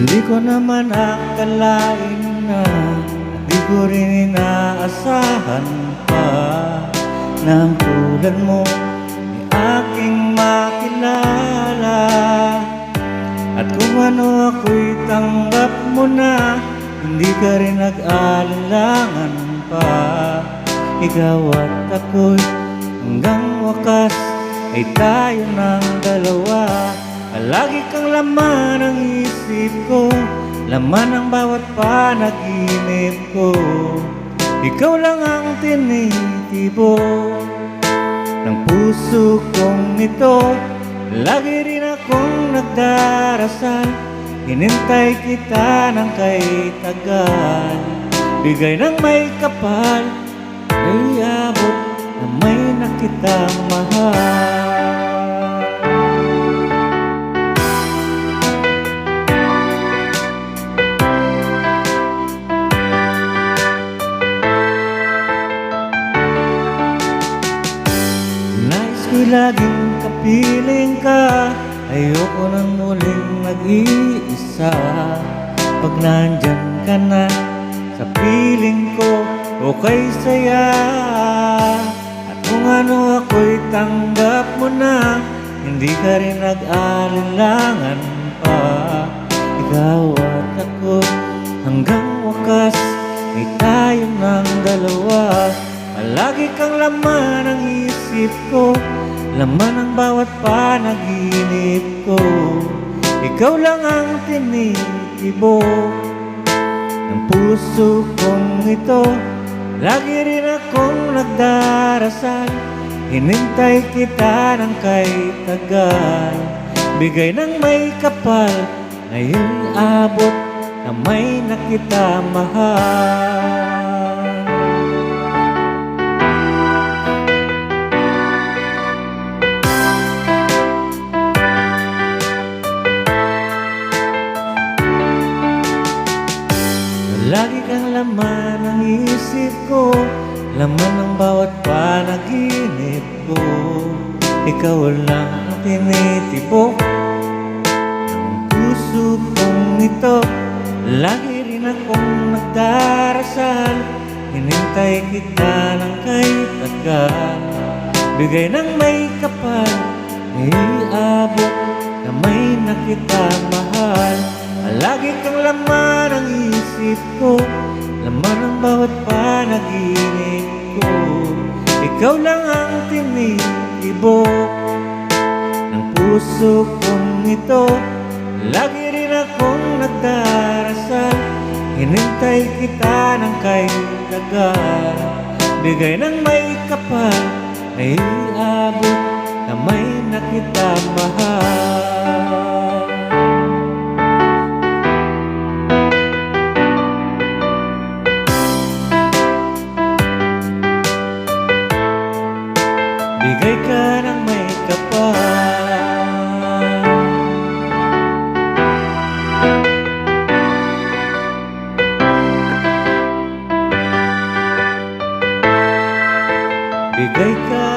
Hindi ko naman akalain na di ko rin inaasahan pa na ang tulad mo ay aking makilala. At kung ano ako'y tanggap mo na, hindi ka rin nag-alinlangan pa. Ikaw at ako'y hanggang wakas ay tayo ng dalawa. Lagi kang laman ng isip ko, laman ng bawat panaginip ko. Ikaw lang ang tinitibo ng puso kong ito. Lagi rin akong nagdarasal, hinintay kita ng kay tagal. Bigay ng may kapal, ay abot na may nakitang mahal. Ko'y laging kapiling ka, ayoko nang muling mag-iisa. Pag nandyan ka na sa piling ko, okay saya. At kung ano ako'y tanggap mo na, hindi ka rin nag-alinlangan pa. Ikaw at ako hanggang wakas ay tayo ng dalawa. Palagi kang laman ng isip ko, laman ng bawat panaginip ko. Ikaw lang ang tinitibo ng puso kong ito. Lagi rin akong nagdarasal, hinintay kita ng kay tagal. Bigay ng may kapal, ngayon abot na may nakita mahal. Lagi kang laman ng isip ko, laman ng bawat panaginip ko. Ikaw lang ang tinitibok ng puso kong ito. Lagi rin akong nagdarasal, hinintay kita ng kay tagal. Bigay ng may kapal, ay abot na may nakita mahal. Lagi kang laman ng isip ko, laman ng bawat panaginip ko. Ikaw lang ang tinitibok ng puso kong ito. Lagi rin akong nagdarasal, hinintay kita ng kay tagal. Bigay ng may kapal, ay abot na may nakita mahal. Bigay ka ng may kapal. Bigay ka